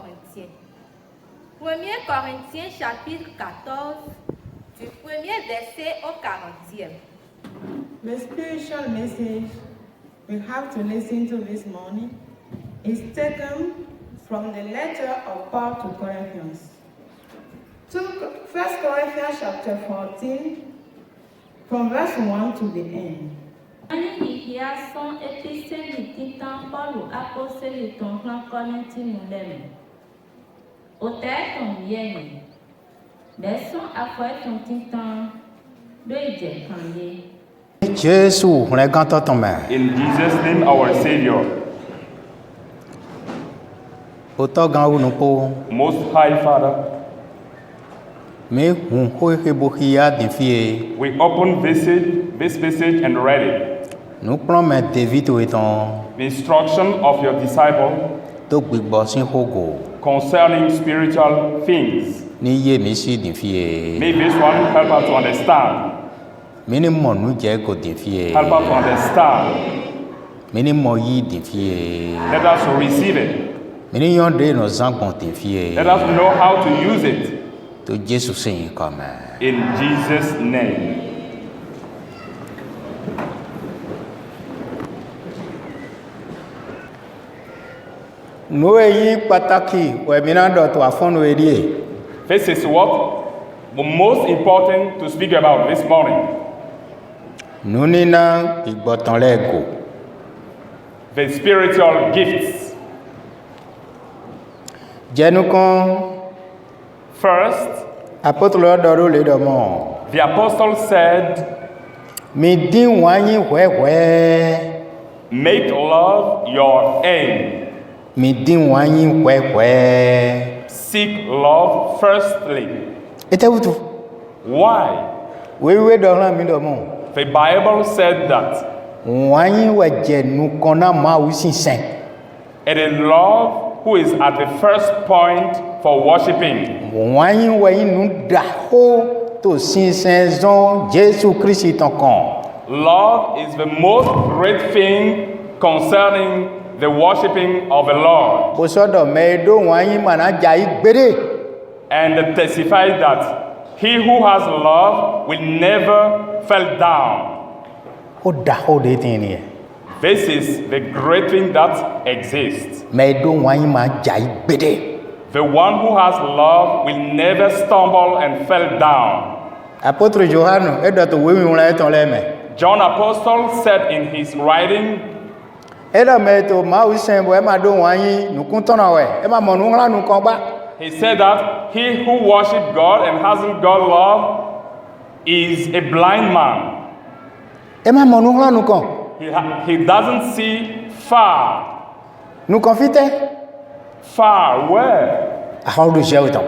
Corinthiens. 1er Corinthiens chapitre 14, du 1er verset au 40e. The spiritual message we have to listen to this morning is taken from the letter of Paul to Corinthians. 1 Corinthians chapter 14, from verse 1 to the end. Jésus, on est content ton main. In Jesus' name, our Savior. Autant grand ou non pour. Most High Father, Mais on peut ébouiller défier. we open this message and read it. Nous prenons mes David ou étant. The instruction of your disciple Donc big boss in Hogo. concerning spiritual things. Ni ye misi défier. May this one help us to understand. Minimum nous j'ai go défier. Help us to understand. Minimum y défier. Let us receive it. Minimum de nos enfants défier. Let us know how to use it. To Jésus Seigneur comme. In Jesus' name. Nous ayons pataki ou bien d'autres à fond nous aider. This is what the most important to speak about this morning. Nous n'ina big botton lego. The spiritual gifts. Dieu nous con First, apôtre le doro le domo. the apostle said, Mi din wanyi hwe. make love your aim. Mi din wanyi hwe. Seek love firstly. Ete wutu. Why? Wewe dola mi domo. The Bible said that Wanyi we je nu kona ma usin sen. it is love who is at the first point for worshiping. Wanyi we nu da ho to sin sen zon Jésus Christ ton kon. Love is the most great thing concerning the worshiping of the Lord. Bo so do me do wanyi mana jai gbere. And it testifies that he who has love will never fall down. O da ho de tin ni. This is the great thing that exists. Me do wanyi ma jai gbere. The one who has love will never stumble and fall down. Apôtre Johannes e do to we mi wona eton le me. John Apostle said in his writing, Ela me to ma usen bo e ma do wanyi nu kun ton na we. E ma mo nu ngla nu kon ba. he said that he who worships God and hasn't got love is a blind man. E ma mo nu ngla nu kon. He doesn't see far. Nu kon fite. Far where? A ho do je o ton.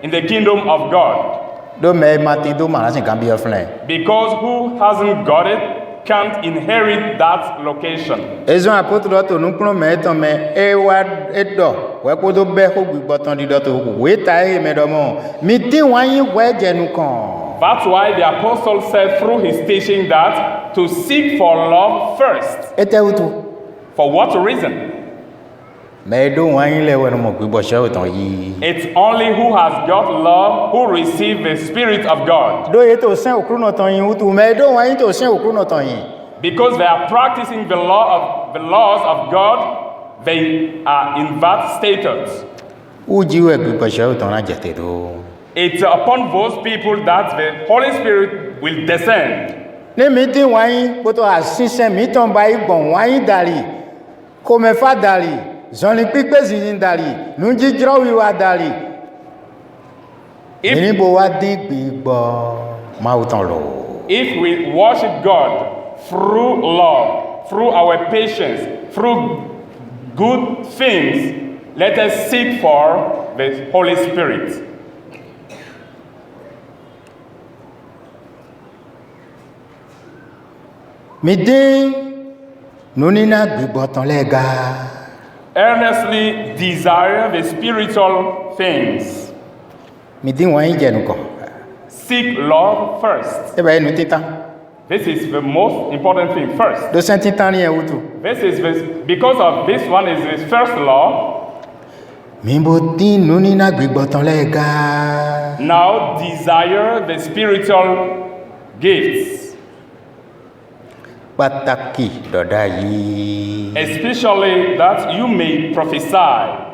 In the kingdom of God. Do me ma ti do ma sin kan bi oflen. Because who hasn't got it can't inherit that location. Ezon apôtre to nu kun me ton me e wa e do we ko do be ho gbi boton di do to we ta e me do mo. Mi din wanyi we je nu kon. That's why the apostle said through his teaching that to seek for love first. Ete wutu. For what reason? Me do wanyi le we no mo gbi bo se o ton yi. It's only who has got love who receive the Spirit of God. Do ye to sen okru no ton yin wutu me do wanyi to sen okru no ton yin. Because they are practicing the laws of God, they are in that status. Uji we gbi bo se o ton na jete do. It's upon those people that the Holy Spirit will descend. Ne mi din wanyi ko to asisen mi ton ba igbon wanyi dari. Ko me fa dari. Zoni pipe zin dari. Nu jijro wi wa dari. Ni bo wa din gbigbo ma o ton lo. If we worship God through love, through our patience, through good things, let us seek for the Holy Spirit. Mi din nu ni na gbigbo ton le ga. Earnestly desire the spiritual things. Mi din wanyi je nu kon. Seek love first. E ba nu titan. This is the most important thing first. Do sen titan ni e wutu. Because of this one is his first law. Mimbo tin nuni na gbigbotan lega. Now desire the spiritual gifts, Pataki doda yi. especially that you may prophesy.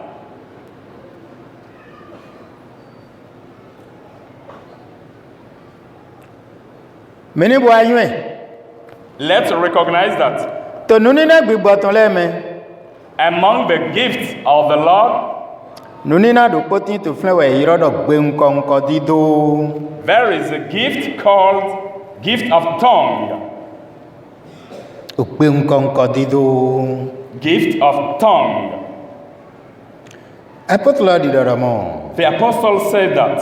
Mini bo aywe. Let's recognize that To nuni na gbigbotan le me. among the gifts of the Lord, Nuni na do potin to flen we iro do gbe nko dido. there is a gift called gift of tongue. O gbe nko dido. Gift of tongue. Apotle di do mo. The apostle said that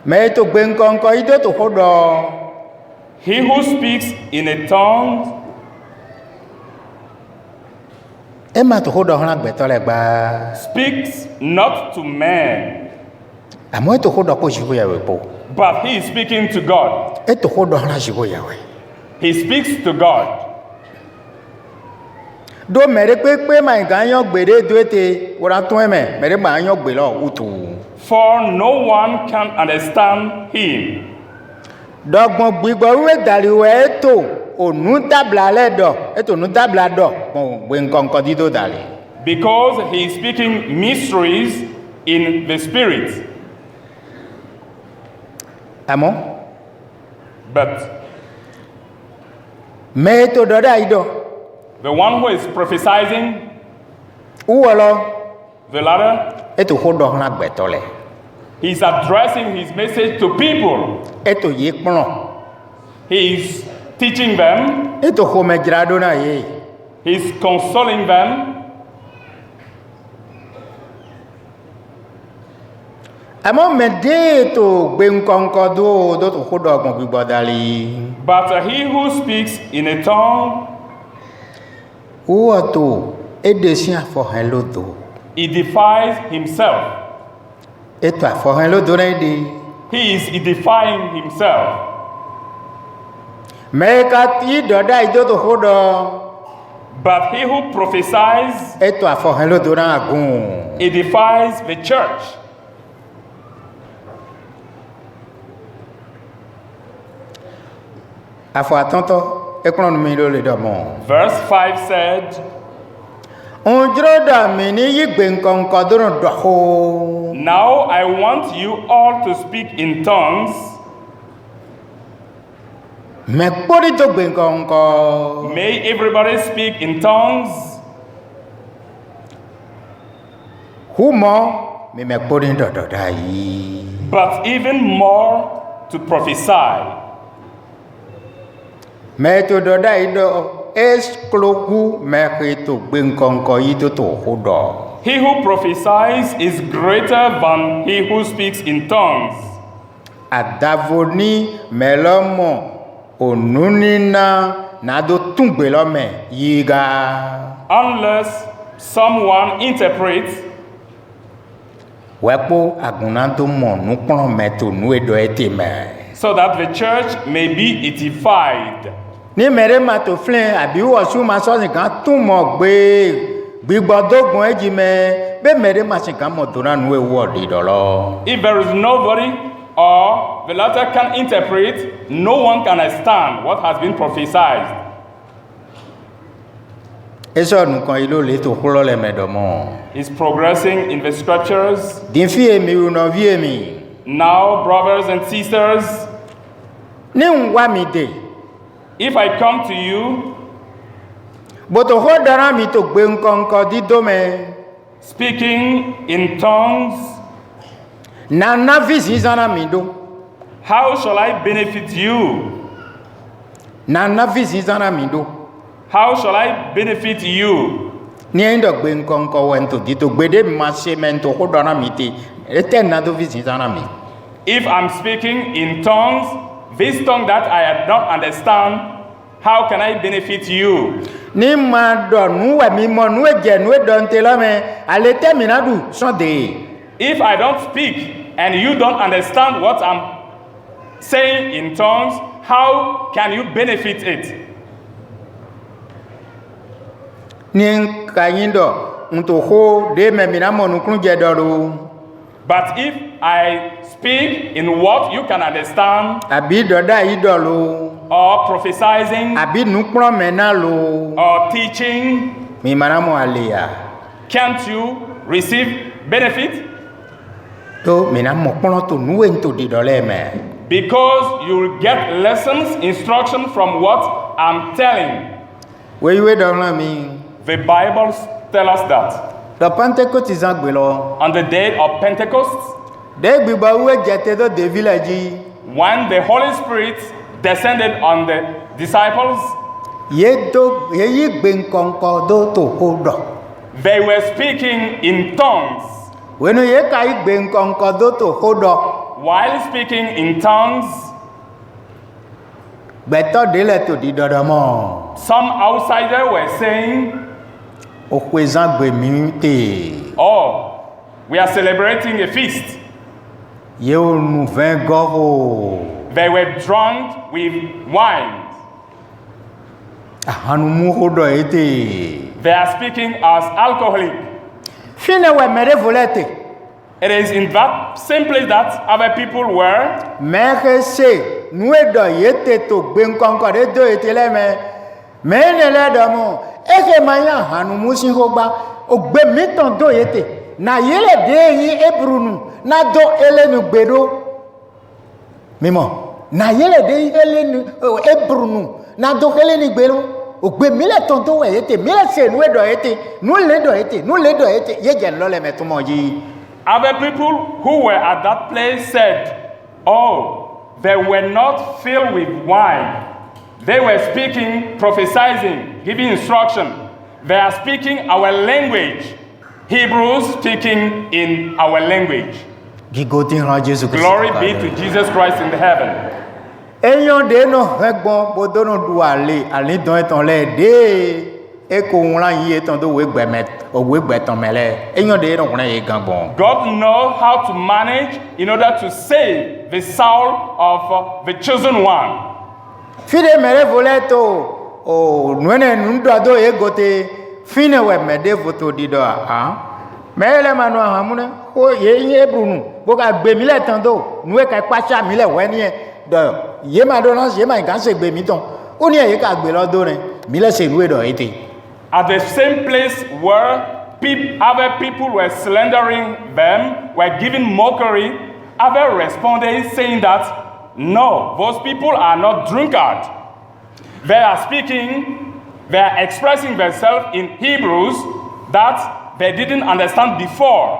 Me to gbe nko ido to hodo. he who speaks in a tongue Ema to hodo hona gbeto le gba. speaks not to man, Amo to hodo ko jibo ya we po. but he is speaking to God. E to hodo hona jibo ya we. He speaks to God. Do mere pe ma ganyo gbere do ete ora tun eme mere ma yan gbe lo utu. For no one can understand him. Dogbon gbigbo we dari we eto onu tabla le do eto nu tabla do mo gbe nkan dido dali. Because he is speaking mysteries in the spirit. Amo But me to do da ido the one who is prophesying, uwolo the latter, eto hodo hona gbeto le. he is addressing his message to people. Eto ye pon He is teaching them, eto ho me grado na ye. he is consoling them. Amo me de to gbe nkan do to hodo gbon gbigbo dali. But he who speaks in a tongue, Uwo to edesi afo hen lodo. he defies himself. Eto afo hen lodo na de. He is edifying himself. Me ka ti do da ido to hodo. But he who prophesies Eto afo hen lodo na agun. edifies the church. Afo atonto ekron mi lo le do mo. Verse 5 said, Onjro da mi ni yigbe nkan do do ho. now I want you all to speak in tongues. Me pori to gbe nkan. May everybody speak in tongues. Humo mi me pori do do da yi. But even more to prophesy. Me to do da ido eskloku me ke to gbe nkan ido to hodo. He who prophesies is greater than he who speaks in tongues. Adavoni melomo onunina nado tungbe lo me yiga. Unless someone interprets, Wepo agunando mo nukron me to nu edo ete me. so that the church may be edified. Ni mere ma to flen abi wo su ma so nkan tun mo gbe gbigbodogun eji me be mere ma sin kan mo to na nu ewu odi dolo. If there is nobody or the latter can interpret, no one can understand what has been prophesied. Eso nkan ilo le to kulo le medomo. Is progressing in the scriptures. Din fi emi uno vi emi. Now, brothers and sisters, Ni nwa mi de. if I come to you Boto ho dara mi to gbe nkan dido me. speaking in tongues, Na na visi zana mi do. how shall I benefit you? Na na visi zana mi do. How shall I benefit you? Ni endo gbe nkan wento dito gbede ma se mento ho dara mi te. Ete na do visi zana mi. If I'm speaking in tongues, this tongue that I don't understand, how can I benefit you? Ni ma do nu we mi mo nu eje nu do ntelo me ale te mi na du so de. If I don't speak and you don't understand what I'm saying in tongues, how can you benefit it? Ni ka yin do unto ho de me minamo nukun jedoro. But if I speak in what you can understand, Abi doda idolo. or prophesying, Abi nukpro menalo. or teaching, Mi manamo alia. can't you receive benefit? To minamo kono to nuwe to didole me. Because you will get lessons, instruction from what I'm telling. We don't mean. The Bible tells us that. The Pentecost is not below. On the day of Pentecost, They be bawe jete do de village. when the Holy Spirit descended on the disciples, Ye yi gben konko do to hodo. they were speaking in tongues. When ye kai gben konko do to hodo. While speaking in tongues, Beto dele to di dodamo. some outsiders were saying, O kwezan gbe mi te. "Oh, we are celebrating a feast." Ye o nu 20 goho. They were drunk with wine. Ahanu mu hodo ete. They are speaking as alcoholic. Fine we mere volete. It is in that same place that other people were. Mere se nu edo yete to gben konko de do ete le me. Me ne le do mo. Eke manya hanu mu sin ho gba. O gbe mi ton do yete. Na yele de yin ebrunu. Na do elenu gbedo. Mimo. Na yele de yin elenu ebrunu. Na do elenu gbedo. O gbe mi le ton do yete. Mi le se nu edo yete. Nu le do yete. Nu le do yete. Ye je lo le me tumo ji. Other people who were at that place said, "Oh, they were not filled with wine. They were speaking, prophesying, giving instruction. They are speaking our language. Hebrews speaking in our language." Glory be to Jesus Christ in the heaven. Eyan de no regbon bodo no du ale don etan le de e ko won yi etan do we gbemet o we gbetan mele eyan de no kun e gangbon. God knows how to manage in order to save the soul of the chosen one. Fide mere voleto o nwene ndo do e gote fine we mede voto dido ah mele manu ahamune o ye yin ebrunu bo ka gbe mi le tan do nu e ka pacha mi le we ni e do ye ma do na ye ma kan se gbe mi tan o ni e ka gbe lo do rin mi le se nu e do ete. At the same place where other people were slandering them, were giving mockery, other responded saying that, "No, those people are not drunkards. They are speaking, they are expressing themselves in Hebrews that they didn't understand before."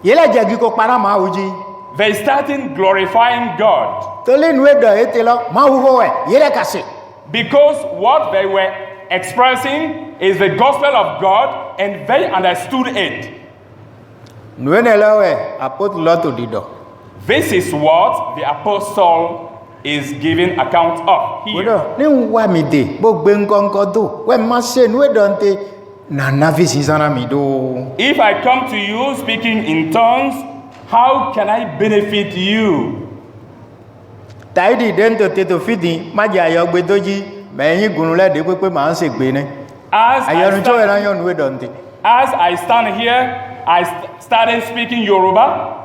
Yele jegi ko para ma uji. They started glorifying God. To le nu e do ete lo ma hu ho e yele kase. Because what they were expressing is the gospel of God and they understood it. Nu ne lo we apostle lo to dido. This is what the apostle is giving account of here. Wodo ni wa mi de bo gbe nkonko do we ma se nu e do nte na navi sinzana mi do. If I come to you speaking in tongues, how can I benefit you? Taidi den to te to fidi ma ja yo gbe doji me yin gunun le de pepe ma n se gbe ni. As Ayonu to e ran yo nu e do nte. I stand here, I started speaking Yoruba.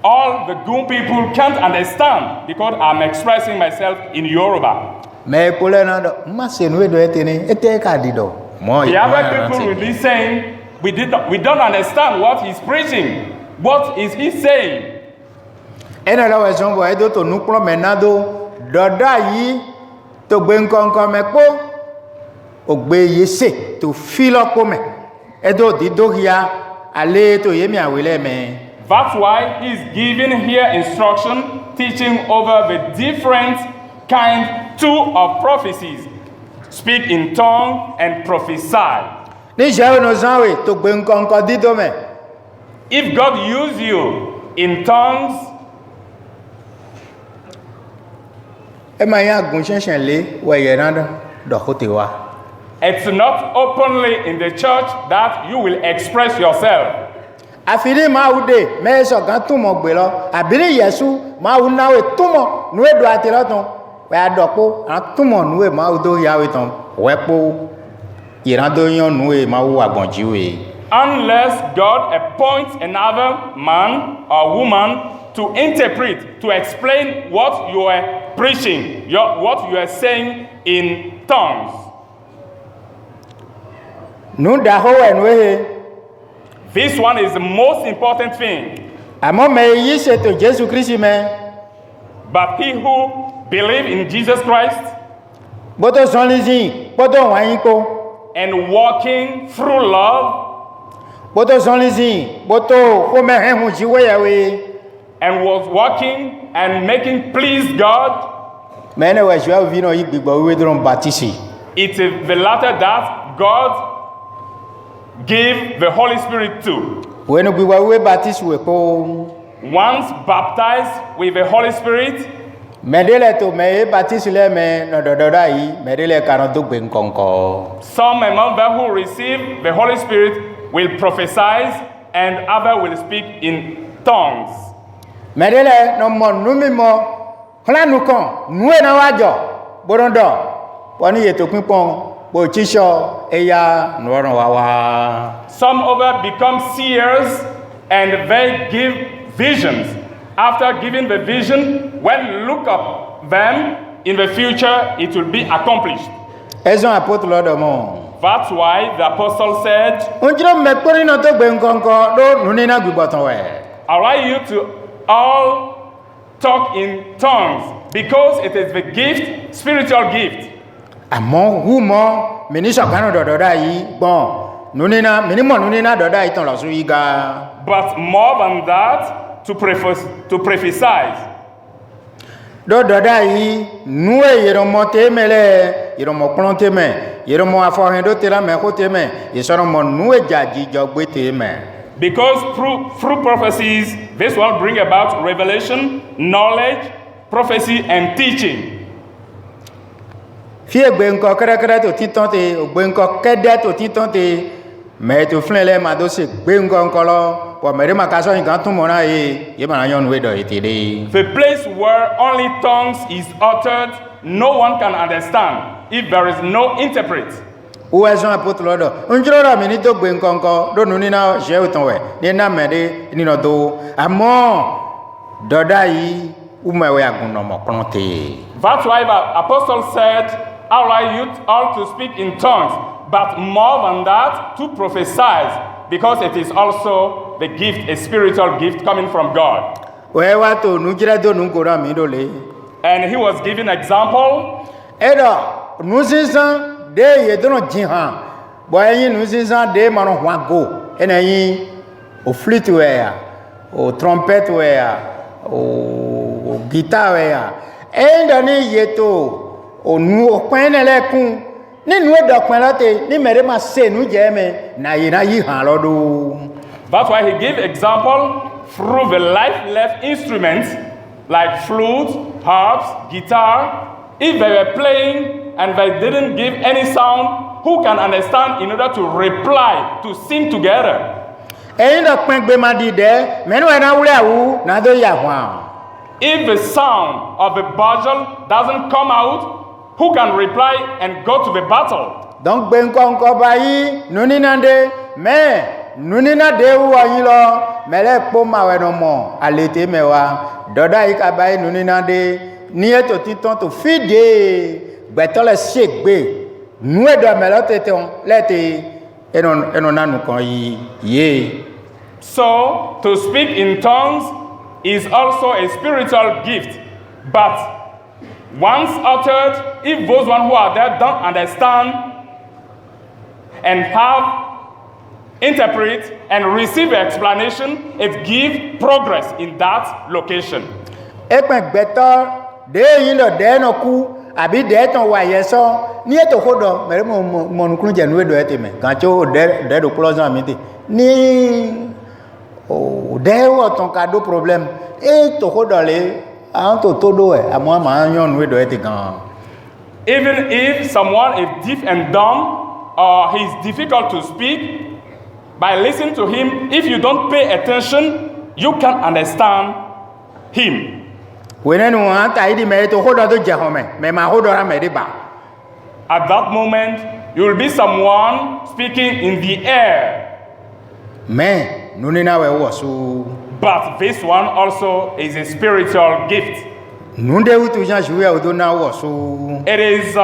All the good people can't understand because I'm expressing myself in Yoruba. Me ko le na do ma se nu e do ete ni ete ka dido. Mo The other people will be saying, we don't understand what he's preaching. What is he saying? Ene la we zonbo e do to nu pro menado doda yi to gbe nkonko me po ogbe yese to filo ko me e do di do hia ale to yemi awele me. That's why he's giving here instruction, teaching over the different two of prophecies. Speak in tongue and prophesy. Ni jawe no zanwe to gbe nkonko dido me. If God used you in tongues, E ma ya gun shensen le we ye ran do hote wa. it's not openly in the church that you will express yourself. Afiri ma ude me so kan tumo gbe lo abiri Yesu ma u nawe tumo nu e do ati lo ton we adopo an tumo nu e ma u do ya we ton we po iran do yan nu e ma u agbonji we. unless God appoints another man or woman to interpret, to explain what you are preaching, what you are saying in tongues. This one is the most important thing. But he who believes in Jesus Christ and walking through love and was walking and making please God, it is the latter that God gave the Holy Spirit to. Once baptized with the Holy Spirit, some among them who receive the Holy Spirit will prophesy and others will speak in tongues. Some other become seers and they give visions. After giving the vision, when you look up them in the future, it will be accomplished. That's why the apostle said, allow you to all talk in tongues because it is the gift, spiritual gift. But more than that, to prophesy. Because through prophecies, this will bring about revelation, knowledge, prophecy, and teaching. The place where only tongues is uttered, no one can understand if there is no interpret. That's why the apostle said, allow you all to speak in tongues, but more than that, to prophesy, because it is also the gift, a spiritual gift coming from God. And he was giving example. O trumpet o guitar o nu o ni nu ni mere ma se nu na yi han lodo. That's why he gave example through the life-left instruments like flute, harps, guitar. If they were playing and they didn't give any sound, who can understand in order to reply, to sing together? If the sound of the bugle doesn't come out, who can reply and go to the battle? Donc nunina dewu ayilo mele poma wenomo alete mewa doda ikabai nunina de nieto titon to fide betole segbe nuedo melote ton lete enonanu kon ye. So to speak in tongues is also a spiritual gift, but once uttered, if those one who are there don't understand and have interpret and receive explanation, it gives progress in that location. Abi de ton wa yeso ni eto kodo mere mo nkun je nu edo eteme kan che o de do close am ti ni o de wo ton ka do problem e to kodo le an to do e amo ma yan nu edo eti gan. Even if someone is deaf and dumb or he is difficult to speak, by listening to him, if you don't pay attention, you can understand him. At that moment, you will be someone speaking in the air. Mais nous n'en avons pas sous. But this one also is a spiritual gift. Nous devons toujours jouer au donnant ou sous. It is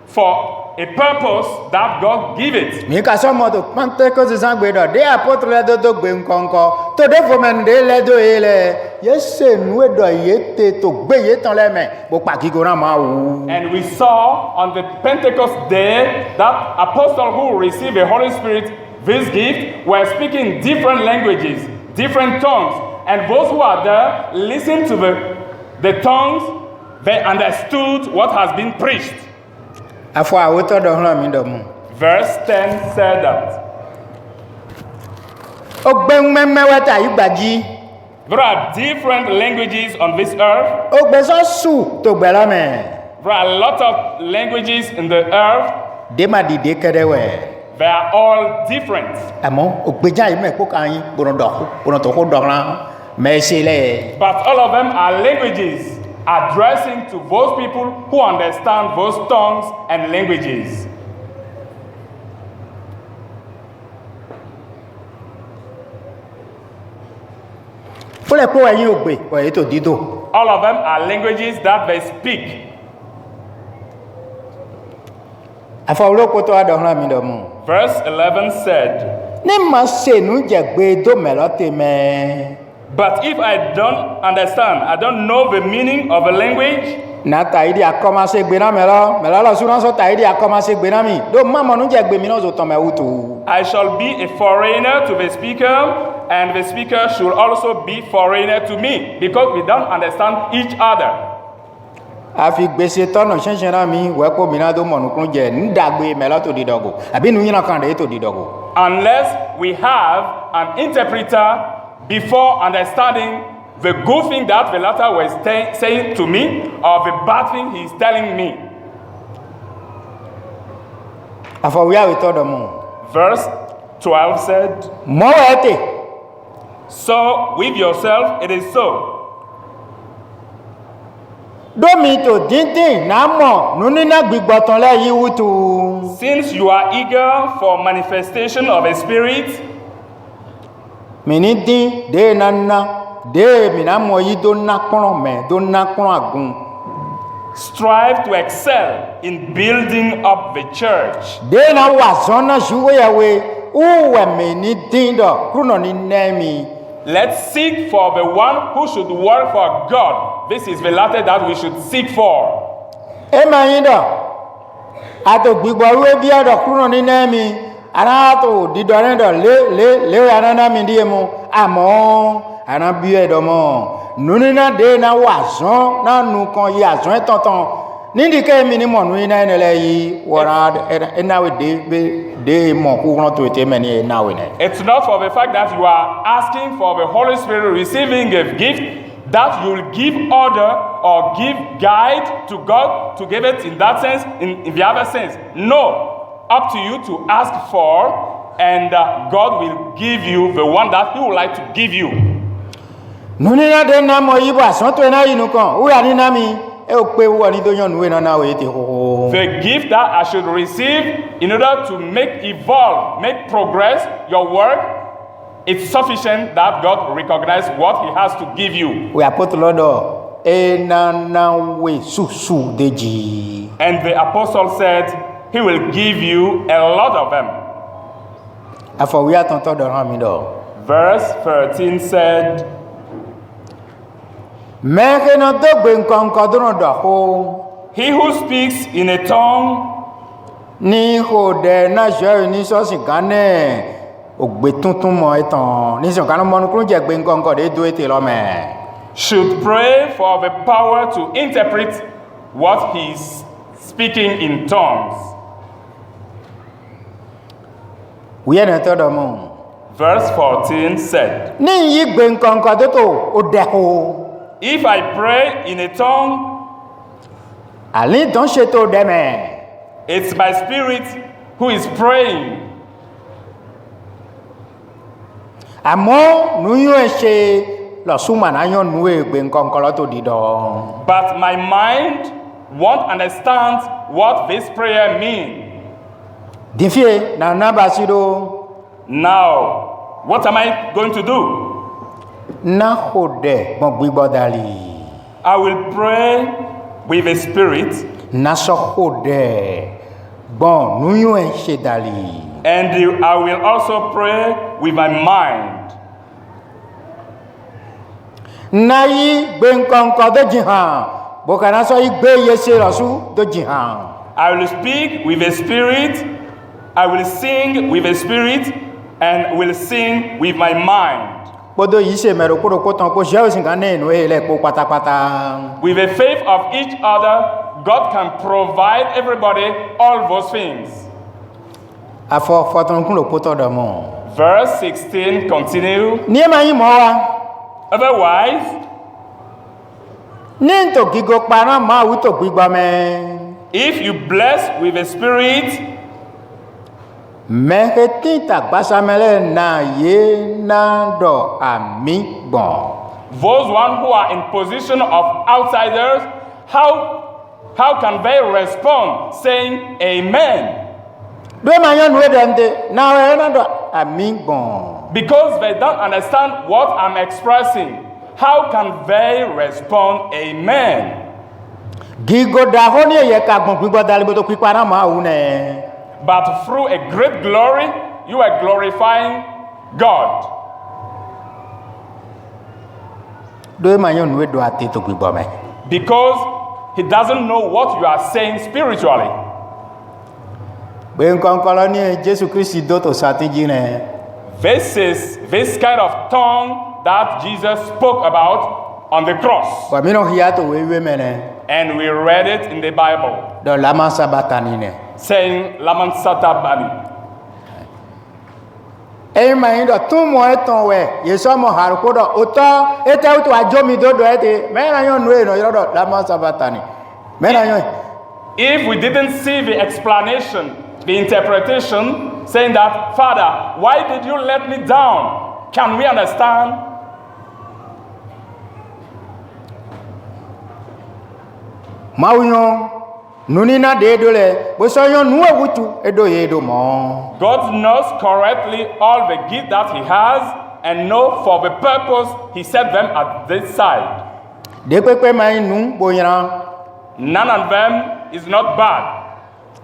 for a purpose that God gave it. Mais qu'à ce moment de Pentecôte des Anglais, des apôtres les deux ben encore, tout des fois même les deux et les, yes nous et doit y être tout béyer dans les mains, pour pas qu'il connaisse ma ou. And we saw on the Pentecost day that apostles who received the Holy Spirit, this gift, were speaking different languages, different tongues, and those who are there listened to the tongues. They understood what has been preached. Verse 10 said that there are different languages on this earth. There are a lot of languages in the earth. They are all different. But all of them are languages addressing to those people who understand those tongues and languages. All of them are languages that they speak. Verse 11 said, but if I don't understand, I don't know the meaning of a language, I shall be a foreigner to the speaker, and the speaker should also be foreigner to me, because we don't understand each other. Unless we have an interpreter before understanding the good thing that the latter was saying to me, or the bad thing he is telling me. Verse 12 said, so with yourself it is so. Since you are eager for manifestation of a spirit, strive to excel in building up the church. Let's seek for the one who should work for God. This is the latter that we should seek for. It's not for the fact that you are asking for the Holy Spirit receiving a gift that you will give order or give guide to God to give it in that sense, in the other sense. No, up to you to ask for, and God will give you the one that He would like to give you. The gift that I should receive in order to make progress your work, it's sufficient that God recognizes what He has to give you. And the apostle said, He will give you a lot of them. Verse 13 said, he who speaks in a tongue should pray for the power to interpret what he's speaking in tongues. Verse 14 said, if I pray in a tongue, it's my spirit who is praying. But my mind won't understand what this prayer means. Now, what am I going to do? Na hode bon gbibodali. I will pray with the spirit, Na so hode bon nuyu en shedali. and I will also pray with my mind. Na yi gbenkonko do jihan. Bokana so yi gbe yese rasu do jihan. I will speak with the spirit, I will sing with the spirit, and will sing with my mind. Bodo yi se mero kuro ko tan ko je o sin kan nu ele po patapata. With the faith of each other, God can provide everybody all those things. Afo foton kun lo poto do mo. Verse 16 continue. Ni ma yin mo wa. Otherwise, Ni to gigo para ma wu to gbigba me. if you bless with the spirit, Meheti takbasamele na ye na do ami bon. those one who are in position of outsiders, how can they respond saying amen? Do ma yon we dende na we na do ami bon. Because they don't understand what I'm expressing. How can they respond amen? Gigo da honi ye ka gbon gbigbo dalibo to pipara ma wu ne. But through a great glory, you are glorifying God. Do ma yon we do ate to gbigbo me. Because he doesn't know what you are saying spiritually. Ben kon koloni Jesu Christ do to satinji ne. This is this kind of tongue that Jesus spoke about on the cross. Wa mi no hiya to we me ne. And we read it in the Bible, Do la man sabatani ne. saying, Laman Satabani. E ma yin do tun mo eton we ye so mo har ko do oto ete o to ajomi do do ete me na yon we no yo do la man sabatani. Me na yon If we didn't see the explanation, the interpretation, saying that, Father, why did you let me down? Can we understand? Mauyon nunina de dole bo so yon nu awutu edo ye do mo. God knows correctly all the gift that he has and know for the purpose he set them at this side. De pepe mai nu bo yan None of them is not bad.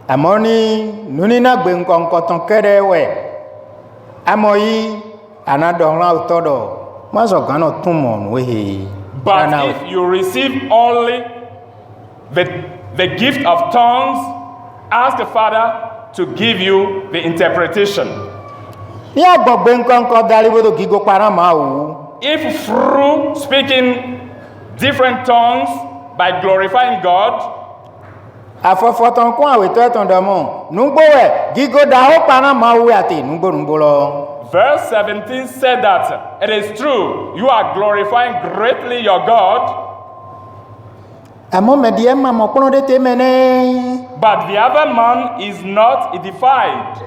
amoni nunina gbe nkan ton kere we amoyi anado ran otodo ma so gan no tun mo nu he. But if you receive only the gift of tongues, ask the Father to give you the interpretation. Ya gbogbo nkan ko dalibo do gigo para ma wu. If through speaking different tongues by glorifying God, Afofoton kun awe to eton do mo nugbo we gigo da ho para ma wu ati nugbo lo. verse 17 said that it is true, you are glorifying greatly your God, Amo me die ma mo kono de te mene. but the other man is not edified.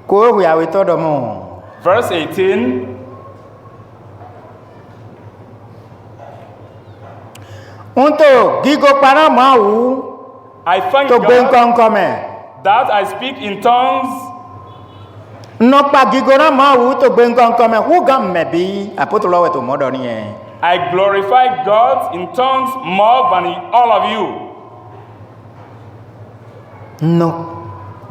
Ko wi awe to do mo. Verse 18, Unto gigo para ma wu I thank to gbe God nkan ko me. that I speak in tongues. No pa gigo na ma wu to gbe nkan ko me hu gam me bi apotolo we to modo ni e. I glorify God in tongues more than all of you. No.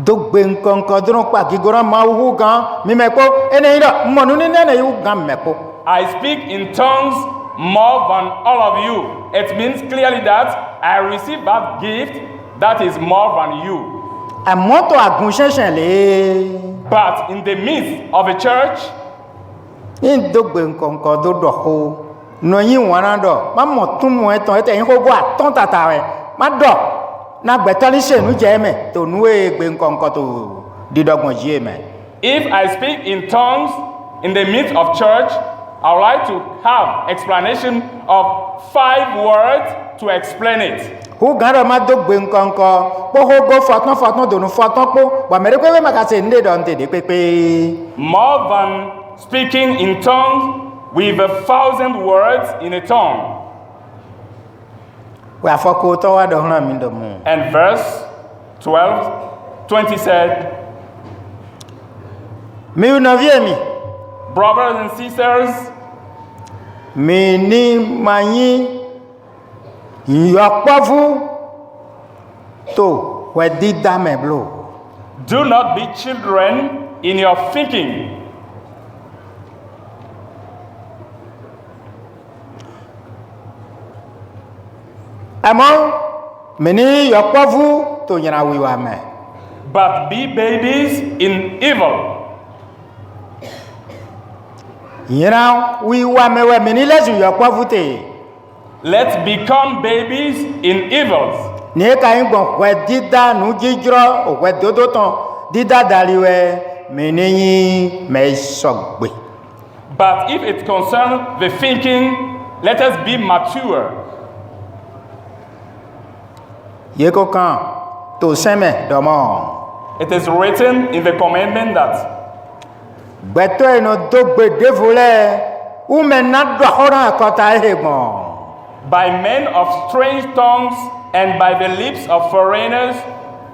Do gbe nkan ko do pa gigo na ma wu gan mi me ko ene ira mo nu ni na yu gam me ko. I speak in tongues more than all of you. It means clearly that I receive that gift that is more than you. Amoto agun sesen le. But in the midst of a church, In do gbe nkan ko do do ho. No yin wana do ma mo tun mo eton ete yin ko go aton tata we. Ma do na gbe tani se nu je me to nu e gbe nkan ko to didogbon ji me. if I speak in tongues in the midst of church, I would like to have explanation of 5 words to explain it. Hu garo ma do gbe nkan ko po ho go faton do nu faton po ba mere pe we ma ka se nde do nte de pepe. More than speaking in tongues with 1,000 words in a tongue. We afoko to wa do ran mi do mu. And verse 20 said, Mi nɔvie mi. Brothers and sisters, Mi ni manyi yɔkpɔvu to wɛdi dame blo. do not be children in your thinking. Àmọ́ mi ni yɔkpɔvu to nyina wiwa me. But be babies in evil. Nyina wiwa me wɛ mi ni lɛsu yɔkpɔvu te. Let's become babies in evils. Ní ka yin gbɔn wɛ dida nu dzidzrɔ wɛ dodo tɔn dida dali wɛ mi ni yin mɛ sɔgbe. But if it concerns the thinking, let us be mature. Ye ko kan to sɛmɛ dɔmɔ. It is written in the commandment that Gbɛtɔ yi nɔ do gbedevo lɛ ume na do xɔna kɔta ehe gbɔn. by men of strange tongues and by the lips of foreigners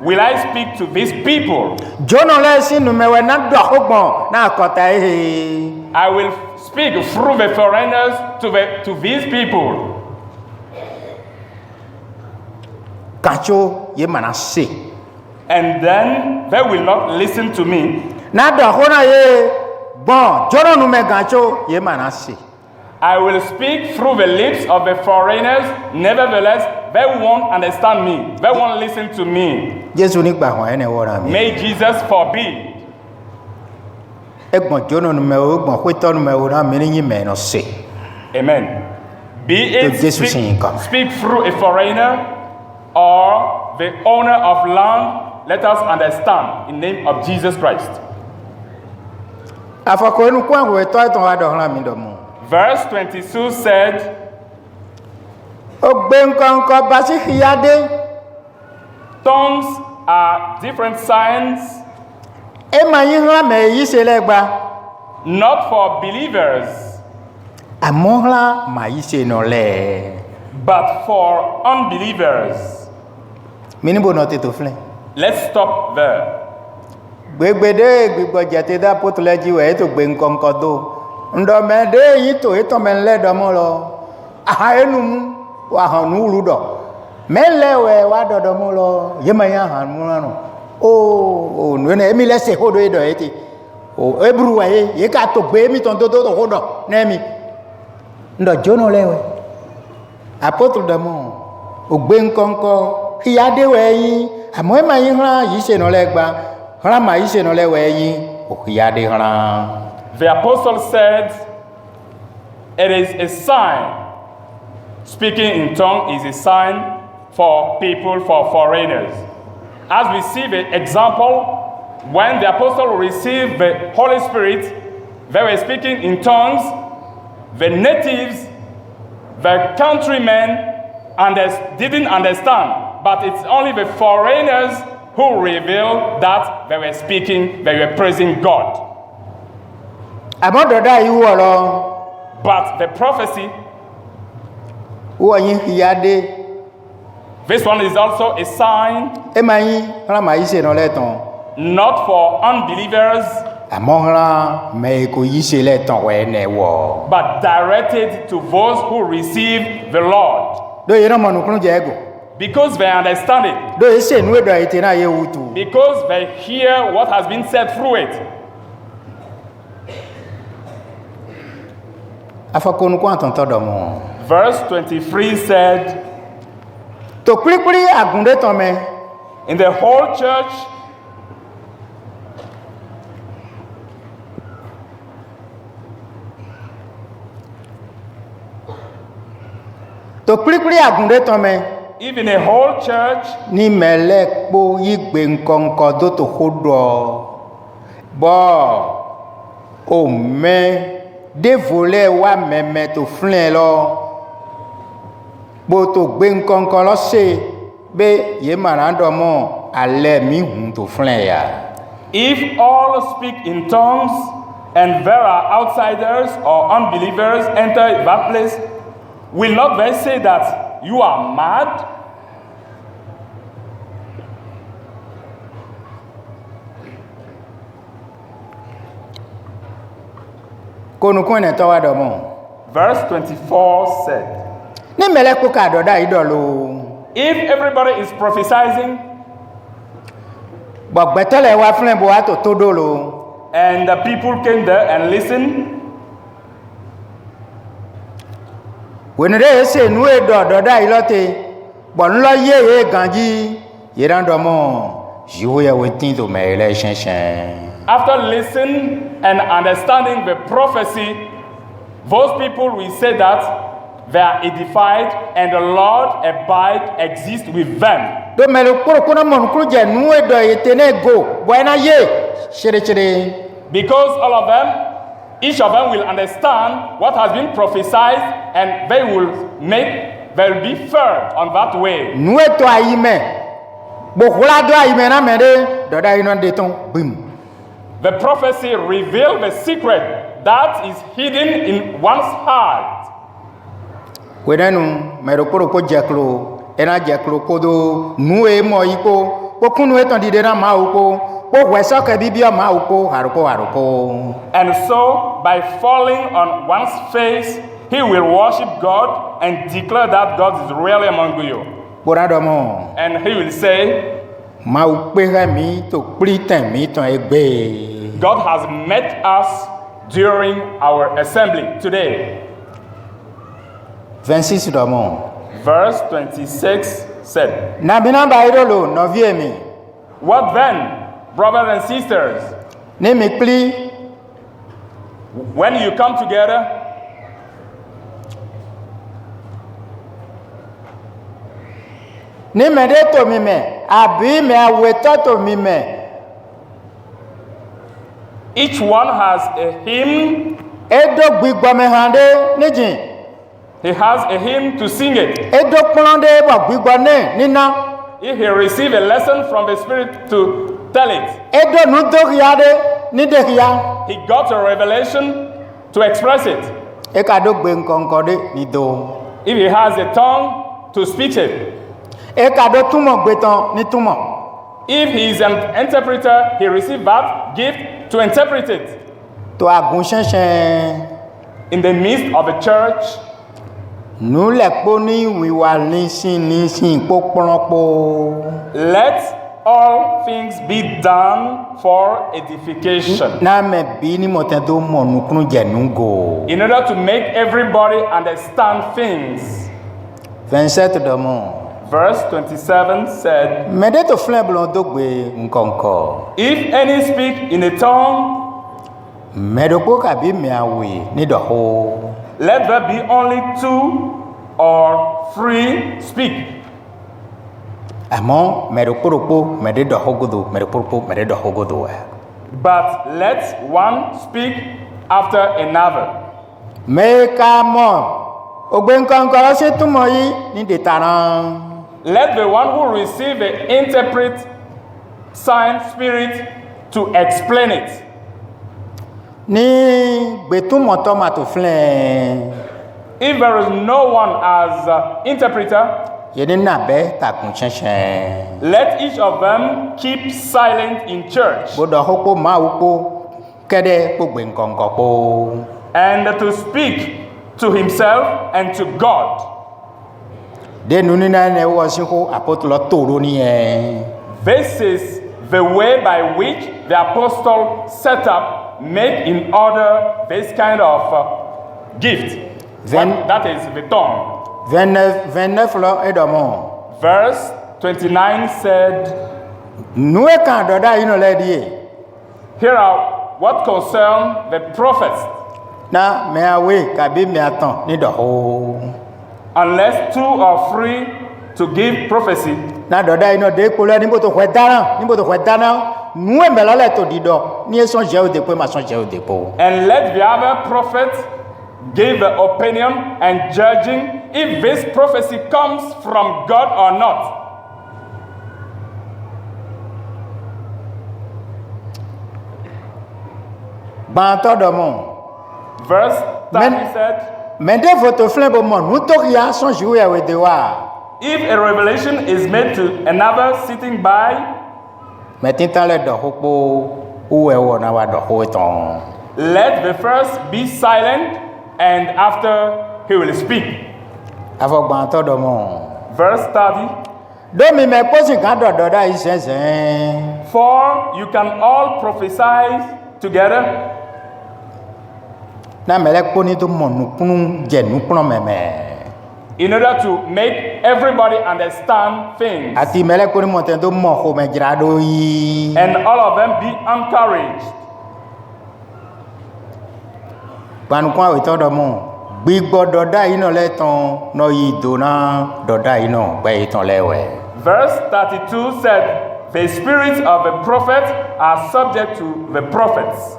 will I speak to these people. Jɔnɔ lɛ si nume wɛ na do xɔ gbɔn na kɔta ehe. I will speak through the foreigners to these people. Katso ye mana se. And then they will not listen to me. Na do xɔna ye gbɔn jɔnɔ nume gatso ye mana se. I will speak through the lips of the foreigners. Nevertheless, they won't understand me. They won't listen to me. Jesu ni gba hɔn ɛnɛ wɔra mi. May Jesus forbid. Egbɔn jɔnɔ nume o egbɔn xɔtɔ nume o na mi ni yin mɛ nɔ se. Amen. Be it Jesus saying, come. speak through a foreigner or the owner of land, let us understand in the name of Jesus Christ. Afɔkɔ enu kó àwọn ɛtɔ ɛtɔ wa dɔ hɔn mi dɔ mo. Verse 22 said, O gbe nkɔnkɔ basi hiya de. tongues are different signs, E ma yin hã mɛ yi se lɛ gba. not for believers, Àmọ́ hã ma yi se nɔ lɛ. but for unbelievers. Mi ni bo nɔ tètè filɛ. Let's stop there. Gbegbede gbigbɔ jate da potolɛ dzi wɛ eto gbe nkɔnkɔ do. Ŋdɔmɛ de yi to etɔmɛ lɛ dɔmɔ lɔ. Aha enu mu wa hàn nu wulu dɔ. Mɛ lɛ wɛ wa dɔ dɔmɔ lɔ. Yema ya hàn mu lɛ nɔ. O nu ne emi lɛ se ho do yi dɔ eti. O eburu wa ye ye ka to gbe emi tɔn to ho dɔ n'emi. Ŋdɔ jono lɛ wɛ. Apôtre dɔmɔ. O gbe nkɔnkɔ hiya de wɛ yi. Àmọ́ ema yi hã yi se nɔ lɛ gba. Hã ma yi se nɔ lɛ wɛ yi. O hiya de hã. The apostle said, it is a sign. Speaking in tongue is a sign for people, for foreigners. As we see the example, when the apostle received the Holy Spirit, they were speaking in tongues. The natives, the countrymen didn't understand, but it's only the foreigners who revealed that they were speaking, they were praising God. Àmọ́ dọ̀dá yìí wọ̀ lọ. But the prophecy, Wọ́n yín hiya de. this one is also a sign, E ma yín hã ma yi se nɔ lɛ tɔn. not for unbelievers, Àmọ́ hã mɛ ko yi se lɛ tɔn wɛ nɛ wɔ. but directed to those who receive the Lord, Do yi nɔ mɔ nukunu jɛ ego. because they understand it, Do yi se nu edɔ ete na ye wutu. because they hear what has been said through it. Afɔkonu kó àtọ̀ntọ̀ dọ̀ mọ́. Verse 23 said, To kulikuli agunde tɔn mɛ. in the whole church, To kulikuli agunde tɔn mɛ. even a whole church, Ní mɛlɛ kpó yi gbe ŋkɔŋkɔ do to ko dɔ. Bɔ o mɛ devo lɛ wa mɛmɛ to filɛ lɔ. Bo to gbe ŋkɔŋkɔ lɔ se be ye mara dɔ mɔ alɛ mi hun to filɛ ya. if all speak in tongues and there are outsiders or unbelievers enter that place, will not they say that you are mad? Kono ne to wa do mo. Verse 24 said, Ni mele ko ka do da idolo. if everybody is prophesying Bo gbetele wa flen bo ato todolo. and the people came there and listened, When re se nu e do da ilote. Bo nlo ye ganji yeran do mo. Jiwo ya wetin to me ele shen. after listening and understanding the prophecy, those people will say that they are edified and the Lord exists with them. Do melo ko na mon ku je nu e do yetene go. Bo na ye chere. Because all of them, each of them will understand what has been prophesied and they will be firm on that way. Nu e to ayime. Bo hula do ayime na mere do da ino de ton bim. The prophecy reveals the secret that is hidden in one's heart. Wenenu mero ko jeklo ena jeklo kodo nu e mo iko ko kunu eton dide na ma uko ko weso ke bibia ma uko haruko. And so, by falling on one's face, he will worship God and declare that God is really among you. Boradomo And he will say, ma upe mi to pliten mi ton egbe. God has met us during our assembly today. 26 domo. Verse 26 said, Na binamba idolo no vie mi. what then, brothers and sisters, Ne mi pli when you come together, ne me de to mi me abi me aweto to mi me. each one has a hymn. Edo gbigbo me hande nijin. He has a hymn to sing it. Edo klonde ba gbigbo ne nina. If he receive a lesson from the Spirit to tell it, Edo nu do yade ni de ya. he got a revelation to express it. E ka do gbe nkonko de ni do. If he has a tongue, to speak it. E ka do tumo gbe tan ni tumo. If he is an interpreter, he received that gift to interpret it. To agun shensen In the midst of the church, nu le po ni wiwa nisin poporonpo. let all things be done for edification, Na me bi ni moten do mo nu kunu je nu go. in order to make everybody understand things. 27 do mo. Verse 27 said, Me de to flen blon do gbe nkonko. if any speak in a tongue, Me do ko ka bi me awe ni do ho. let there be only 2 or 3 speak. Amo me do ko me de do hogodo, me do ko me de do hogodo. But let one speak after another. Me ka mo ogbe nkonko se tumo yi ni de taran. Let the one who receive the interpret sign spirit to explain it. Ni gbetumo to ma to flen. If there is no one as interpreter, Yeni na be ta kun shensen. let each of them keep silent in church Bodo hoko ma uko kede po gbe nkonko po. and to speak to himself and to God. De nuni na ne wo si ko apostolo toro ni e. This is the way by which the apostle set up, make in order this kind of gift. Then- That is the tongue. 29 lo edomo. Verse 29 said, Nu e kan do da ino le die. here are what concern the prophets. Na me awe ka bi me atan ni do ho. Unless 2 or 3 to give prophecy, Na do da ino de ko le ni bo to kwe daran, ni bo to kwe daran. Nu e me lo le to dido. Ni e son je o de pe ma son je o de po. and let the other prophets give the opinion and judging if this prophecy comes from God or not. Ban to do mo. Verse 30 Men- said, Me de photo flen bo mo nu to ya son ju ya we de wa. if a revelation is made to another sitting by, Me tin tan le do ho po u e wo na wa do ho ton. let the first be silent, and after he will speak. Avogban to do mo. Verse 30. Do mi me posin kan do da isensen. For you can all prophesy together. Na mele ko ni to mo nukun je nukun meme. In order to make everybody understand things. Ati mele ko ni mo ten to mo ho me jrado yi. And all of them be encouraged. Ban kwa we to do mo. Gbigbo doda ino le ton no yi dona doda ino pe iton lewe. Verse 32 said, the spirits of the prophet are subject to the prophets.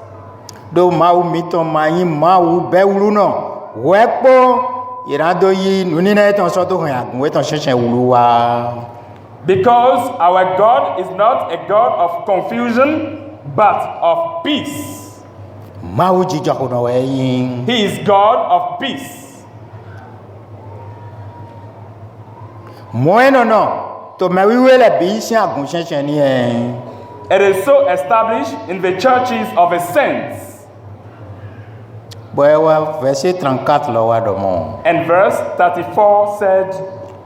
Do mau miton mayin mau bewulu no. Wepo irado yi nunina eton so to han agun eton sesen wulu wa. Because our God is not a God of confusion, but of peace. Mau jijo kono we yin. He is God of peace. Moeno no to me wiwe le bi isi agun sesen ni e. It is so established in the churches of the saints. Boewa verset 34 lo wa do mo. And verse 34 said,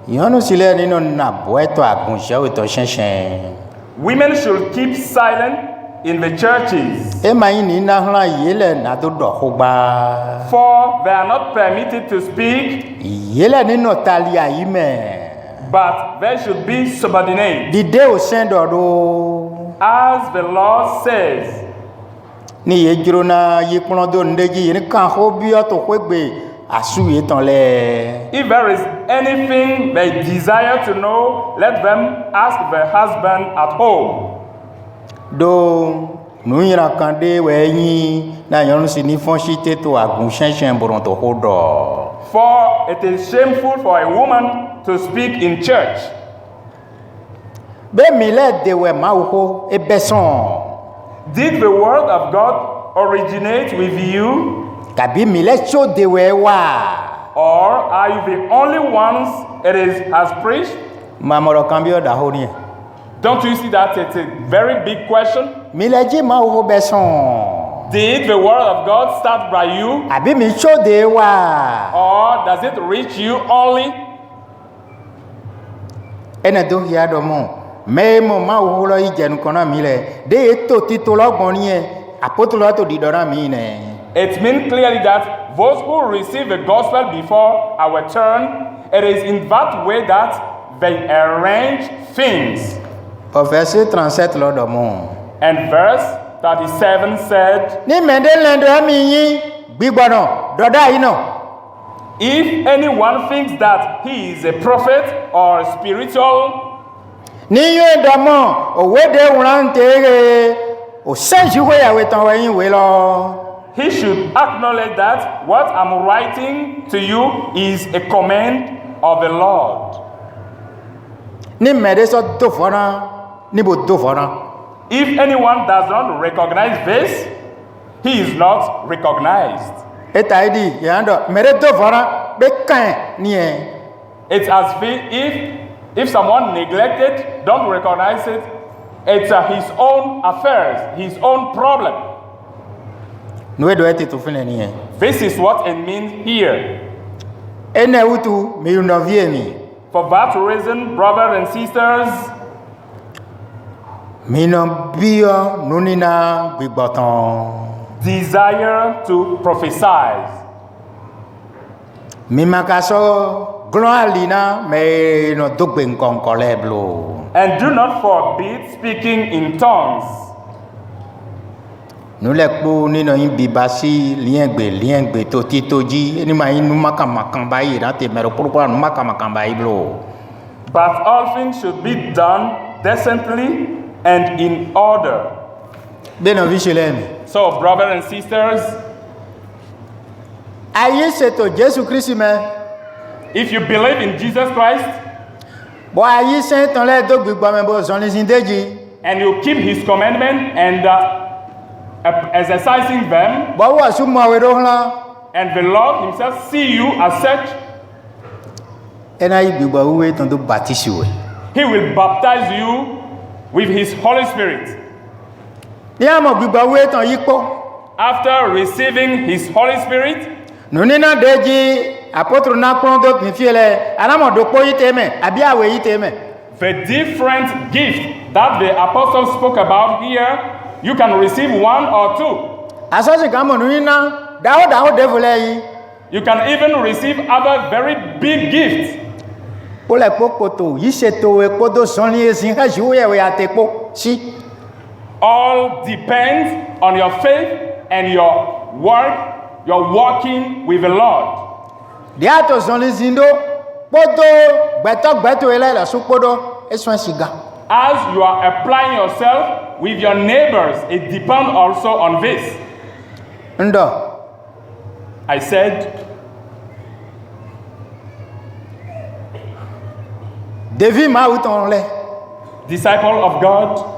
Yonu sile ni no na boeto agun se we to sesen. women should keep silent in the churches, E mai ni na hla yele na do do hogba. for they are not permitted to speak, Yele ni no talia ime. but they should be subordinate. Dide o sendo do. As the Lord says, Ni ye jiro na ye kuno do ndeji ni kan ho bi o to kwegbe asu ye ton le. if there is anything they desire to know, let them ask their husband at home. Do nu yira kan de we yin na yonu si ni fonshite to agun shensen boron to hodo. For it is shameful for a woman to speak in church. Be mi le de we ma ho e beson. Did the word of God originate with you, Kabi mi le cho de we wa. or are you the only ones has preached? Mamoro cambio da ho ni. Don't you see that it's a very big question? Mi le ji ma ho beson. Did the word of God start by you, Abi mi cho de wa. or does it reach you only? Ene do ya do mo. Me mo ma ho lo ijenu kona mi le. De to titulo gbon ni e. Apotolo to di dora mi ne. It means clearly that those who receive the gospel before our turn, it is in that way that they arrange things. Au verset 37 lo do mo. And verse 37 said, Ni mende lendo mi yin gbigbono doda ino. if anyone thinks that he is a prophet or spiritual, Ni yo do mo o we de uran tere o senju we ya we tan we yin we lo. he should acknowledge that what I'm writing to you is a command of the Lord. Ni mede so do fona ni bo do fona. If anyone does not recognize this, he is not recognized. Eta idi ya ndo mede do fona be kan ni e. It's as if someone neglected, don't recognize it, it's his own affairs, his own problem. No do eti to fine ni e. This is what it means here. Ene utu mi no vie mi. For that reason, brothers and sisters, Mi no bio nunina gbigbotan. desire to prophesy. Mi makaso gloalina me no dogbe nkon koleblo. And do not forbid speaking in tongues. Nu le po ni no yin bibasi liengbe to titoji ni ma yin makamakan bayi na te mero purpura nu makamakan bayi blo. But all things should be done decently and in order. Beno vishelemi. So, brothers and sisters, Aye se to Jesu Christ me. if you believe in Jesus Christ Bo aye se ton le do gbigbo me bo son lisin deji. and you keep his commandment and exercising them, Bo wa su mo we do hla. and the Lord himself see you as such, Ena yi gbigbo we ton do baptise we. he will baptize you with his Holy Spirit. Ni amo gbigbo we ton yi po. after receiving His Holy Spirit, Nunina deji apôtre na kondo mifiele anamo dokpo yiteme abi awe yiteme. the different gifts that the apostles spoke about here, you can receive one or two. Asosi kamo nunina dawo devule yi. You can even receive other very big gifts. Ole pokoto yiseto e kodo sonli esin ha juwe we atepo si. All depends on your faith and your work, your walking with the Lord. Diato sonli zindo podo beto ele la supodo eswan siga. As you are applying yourself with your neighbors, it depends also on this. Ndo I said, Devi ma uton le. disciple of God,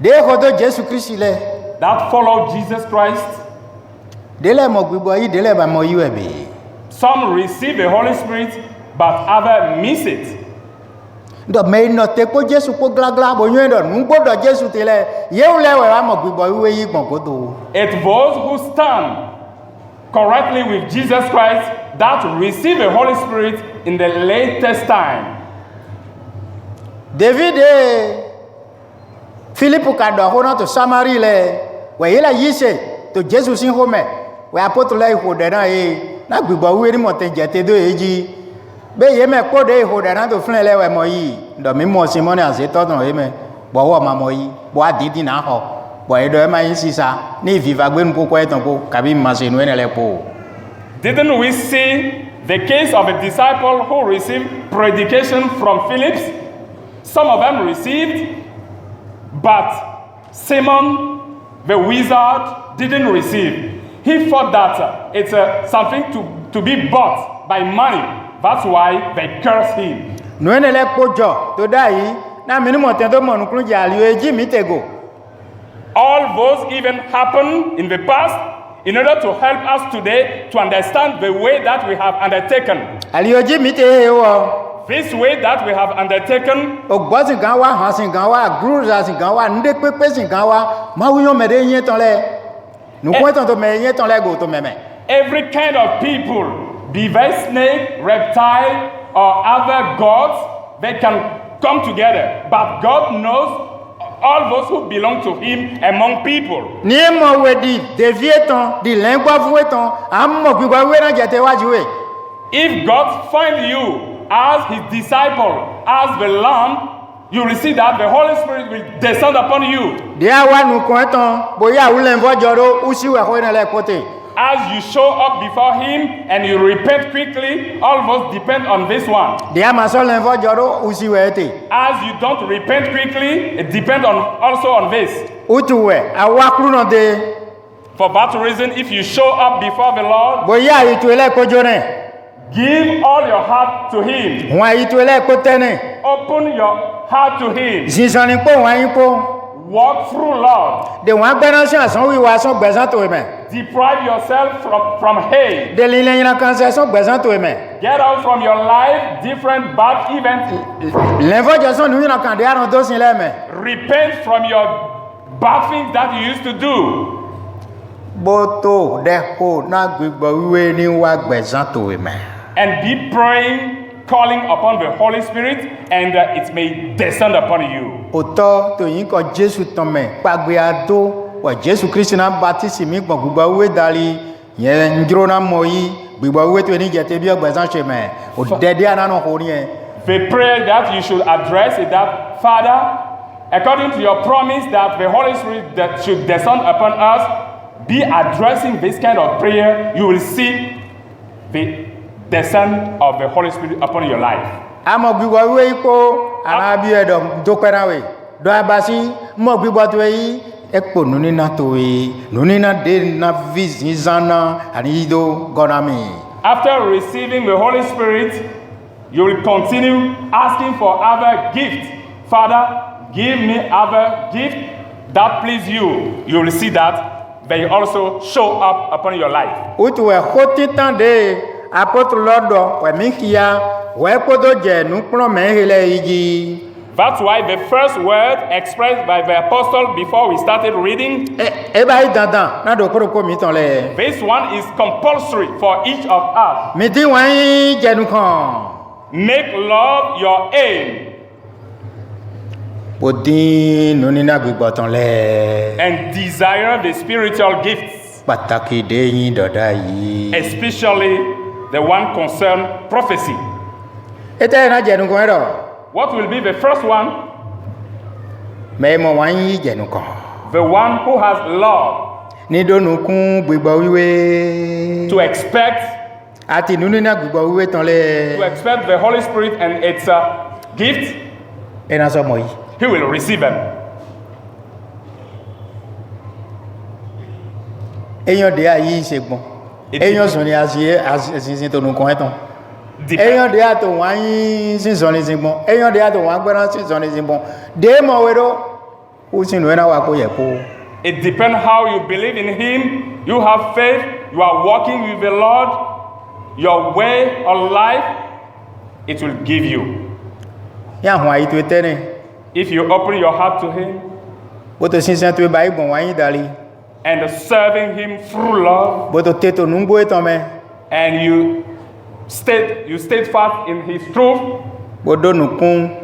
De kodo Jesu Christ le. that follow Jesus Christ. Dele mo gbibo yi dele ba mo yiwe be. Some receive the Holy Spirit, but others miss it. Ndo me no te ko Jesu ko glagla bo yen do nu gbodo Jesu te le ye o le we wa mo gbibo wiwe yi gbon kodo. It's those who stand correctly with Jesus Christ that receive the Holy Spirit in the latest time. David Philip kado hono to Samari le we yela yise to Jesu sin home we apostle le ho de na e na gbibo wiwe ri mo te jete do eji be ye me ko de ho de na to fun le we mo yi ndo mi mo sin mo ni ase to don e me bo wo ma mo yi bo adidi na ho bo e do e ma yin sisa ni viva gbe nko ko etan ko kabi ma se nu ene le po. Didn't we see the case of a disciple who received predication from Philip? Some of them received, but Simon, the wizard, didn't receive. He thought that it's something to be bought by money. That's why they cursed him. Nu ene le pojo to dai na mi ni mo ten to mo nu kun ja li eji mi tego. All those even happened in the past in order to help us today to understand the way that we have undertaken. Ali oji mi te he wo. This way that we have undertaken, Ogbosin gan wa hansin gan wa gruza sin gan wa nde pepe sin gan wa ma wu yon me de yin ton le. Nu ko ton to me yin ton le go to meme. every kind of people, be they snake, reptile, or other gods, they can come together. But God knows all those who belong to Him among people. Ni mo we di devieton di lengua fueton am mo gba we na jete waju we. If God find you as His disciple, as the lamb, you will see that the Holy Spirit will descend upon you. Dia wa nu ko eton boya u len vojoro u si we ko na le kote. As you show up before Him and you repent quickly, all those depend on this one. Dia ma so len vojoro u si we ete. As you don't repent quickly, it depends on also on this. Utu we awa kru no de For that reason, if you show up before the Lord, boya itu ele ko jore. give all your heart to Him. Wa itu ele ko tene. Open your heart to Him. Zinsan ni po wa yin po. Walk through love. De wa gberan si asan wi wa son gbesan to me. Deprive yourself from hate. De lile yin kan se son gbesan to me. Get out from your life different bad events. L'invojo son nu yin kan de aran to sin le me. Repent from your bad things that you used to do. Boto de ho na gbigbo wiwe ni wa gbesan to me. And be praying, calling upon the Holy Spirit, and it may descend upon you. Oto to yin ko Jesu ton me pagbe ado wa Jesu Christ na baptiste mi gbon gbigbo wiwe dali yen njro na moyi gbigbo wiwe to ni jete bi gbesan se me. O dede anano ho ni e. The prayer that you should address is that, Father, according to your promise that the Holy Spirit that should descend upon us, be addressing this kind of prayer, you will see the descent of the Holy Spirit upon your life. Amo gbigbo wiwe ipo ara bi edo to pera we. Do abasi mo gbigbo to yi ekpo nuni na to we. Nuni na de na vizana ani do gonami. After receiving the Holy Spirit, you will continue asking for other gifts. Father, give me other gift that please you. You will see that they also show up upon your life. Utu we khoti tan de apôtre lodo we mi kia we kodo je nu pro me hele igi. That's why the first word expressed by the apostle before we started reading, e ba dandan na do ko mi ton le this one is compulsory for each of us. mi ti wan jenu kan Make love your aim bodin noni na gbigbo ton le and desire the spiritual gifts, pàtàkì de yin doda yi especially the one concerned prophecy. ete na jenu kan ro What will be the first one? me mo wan jenu kan The one who has love ni donu kun gbigbo wiwe to expect ati noni na gbigbo wiwe ton le the Holy Spirit and its gift. e na so mo yi He will receive them. eyan de ayi segbon eyan so ni asin to nu kan etan Depend- eyan de ato wan sin so ni segbon eyan de ato wan gberan sin so ni segbon de mo we do o sin no na wa ko ye ko It depends how you believe in Him. You have faith. You are walking with the Lord. Your way of life, it will give you. ya hun ayi to tene If you open your heart to Him bo to sin san to ba igbon wan yin dali and serving Him through love, bo to te to nu gbo etan me and you stay fast in His truth, bo do nu kun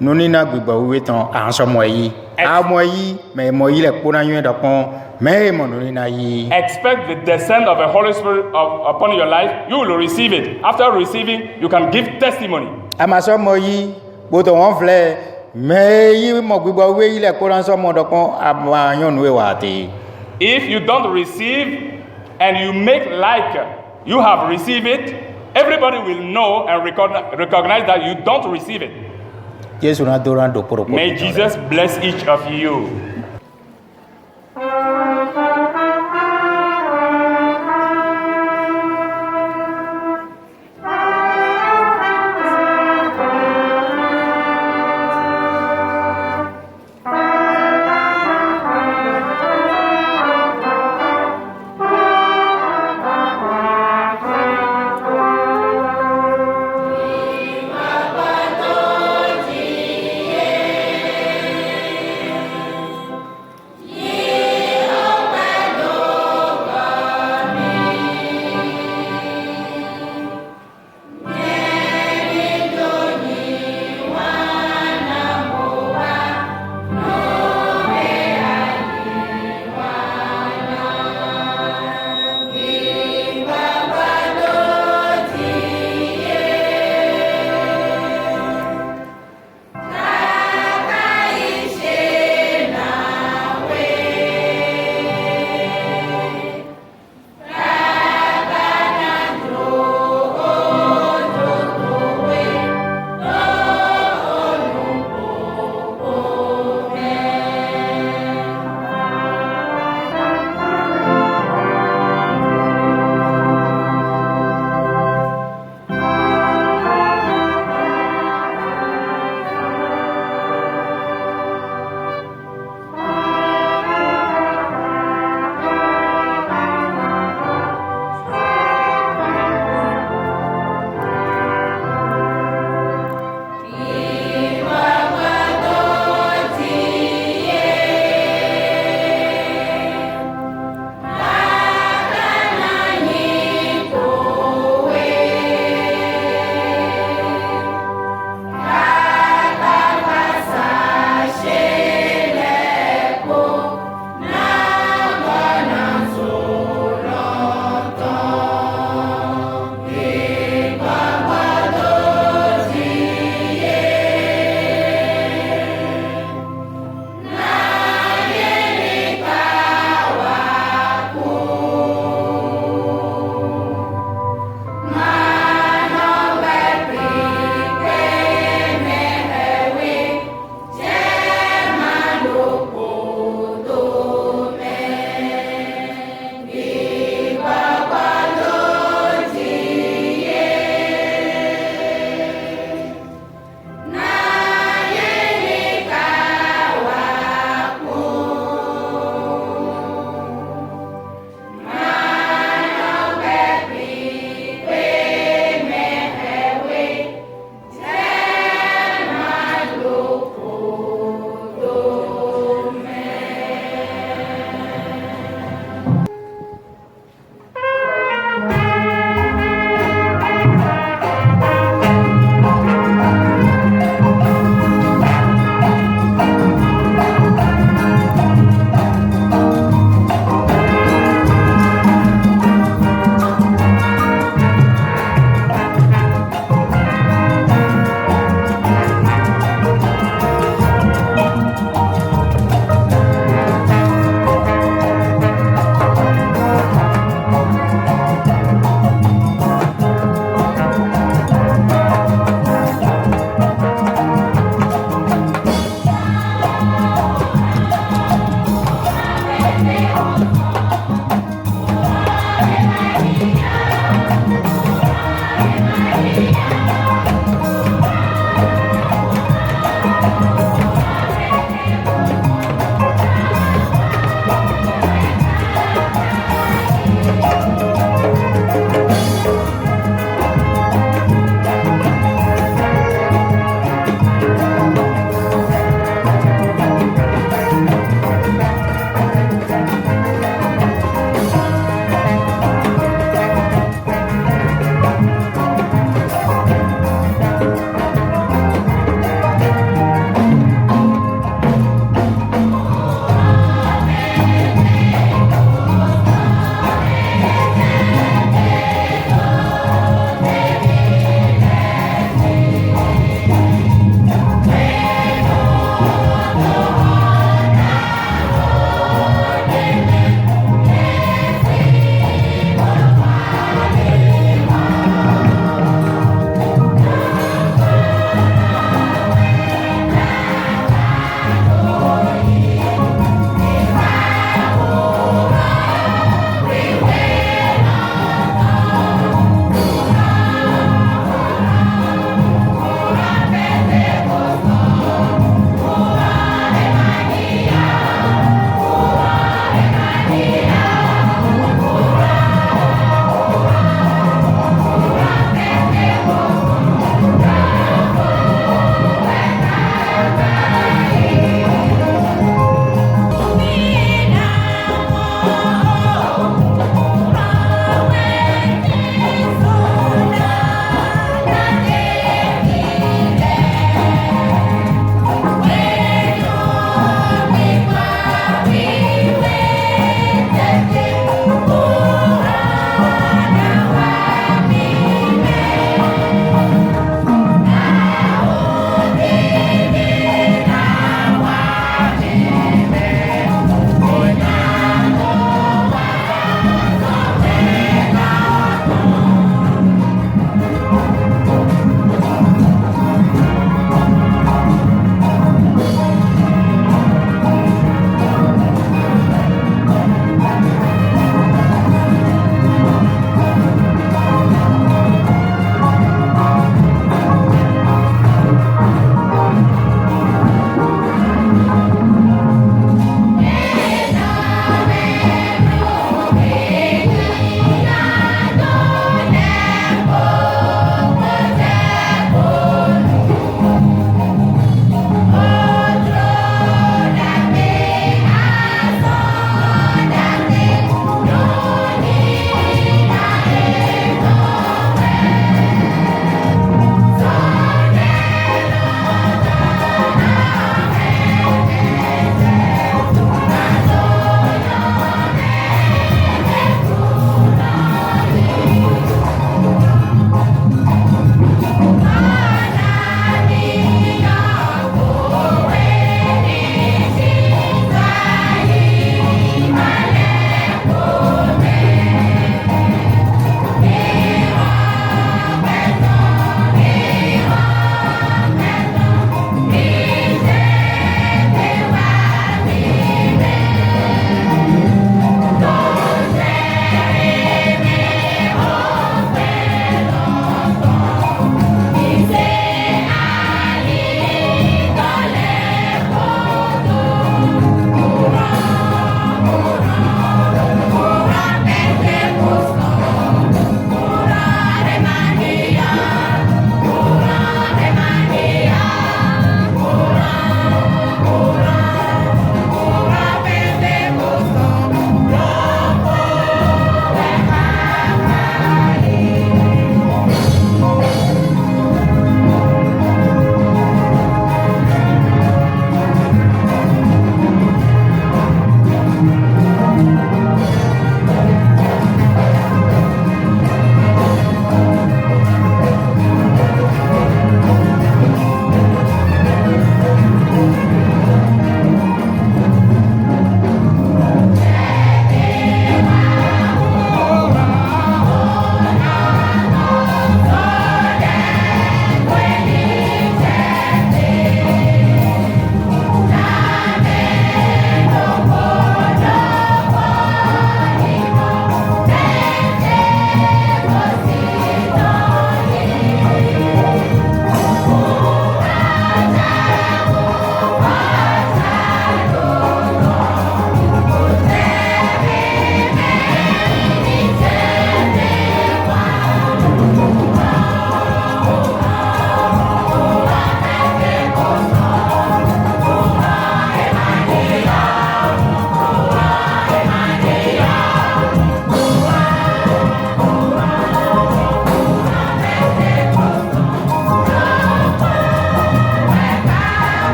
noni na gbigbo wiwe tan an so mo yi a mo yi me mo yi le ko na yun do pon me mo noni na yi expect the descent of the Holy Spirit upon your life. You will receive it. After receiving, you can give testimony. a ma so mo yi bo to won fle me yi mo gbigbo wiwe yi le ko ran so mo do pon a ma yun nu e wa te If you don't receive and you make like you have received it, everybody will know and recognize that you don't receive it. Jesu na do ran do poro May Jesus bless each of you.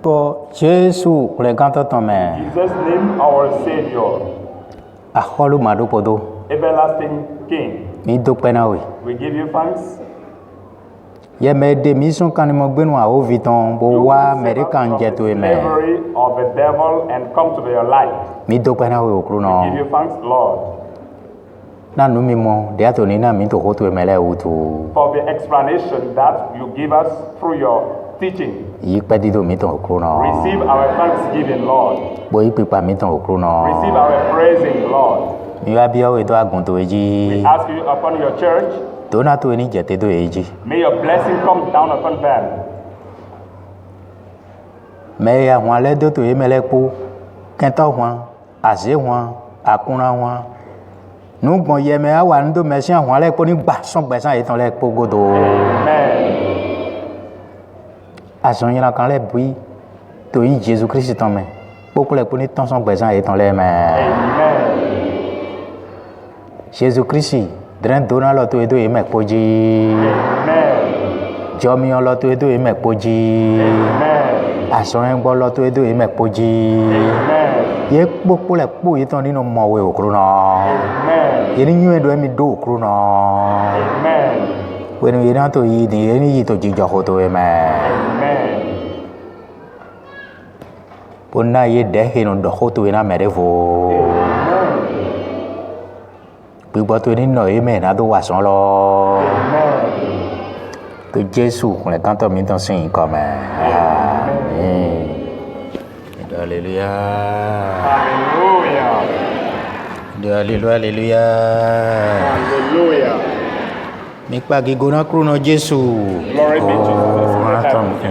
po Jésus le ganto tome. Jesus' name, our Savior, A holu madu podo. everlasting King. Mi do pena we. We give you thanks. Ye me de mission kan mo gbenu a o viton bo wa American jet we me. Slavery of the devil and come to your life. Mi do pena we okru no. Give you thanks, Lord, Na nu mi mo de ato ni na mi to hoto me le utu. for the explanation that you give us through your teaching. Yi pe di do mi to okru no. Receive our thanksgiving, Lord. Bo yi pipa mi to okru no. Receive our praising, Lord. Mi wa bi o we do agun to We eji. ask you upon your church, Do na to ni jete do eji. may your blessing come down upon them. Me ya hwan le do to e me le po. Kento hwan, aze hwan, akuna hwan. Nu gbon ye me awa ndo me si hwan le po ni gba son gbe san e ton le po godo. Amen. Ason yin la kan le bui. To yi Jésus Christ ton me. Po le po ni ton son gbe san e ton le me. Amen. Jésus Christ dren do na lo to e do e me po ji. Amen. Jomi on lo to e do e me po ji. Amen. Ason en gbo lo to e do e me po ji. Amen. Ye po le po yi ton ni no mo we okru no. Amen. Ye ni nyu do mi do okru no. Amen. We no ye na to yi ni ye ni yi to ji jo ho to e me. Amen. Pona ye de he no do ho to e na me de vo. Gbogbo to ni no e me na do wa son lo. Que Jésus le canto mi ton sin comme. Amen. Alléluia. Hallelujah. Alléluia, alléluia. Hallelujah. Mi pa gi gona kru no Jésus. Glory be to Jesus. Oh, attends,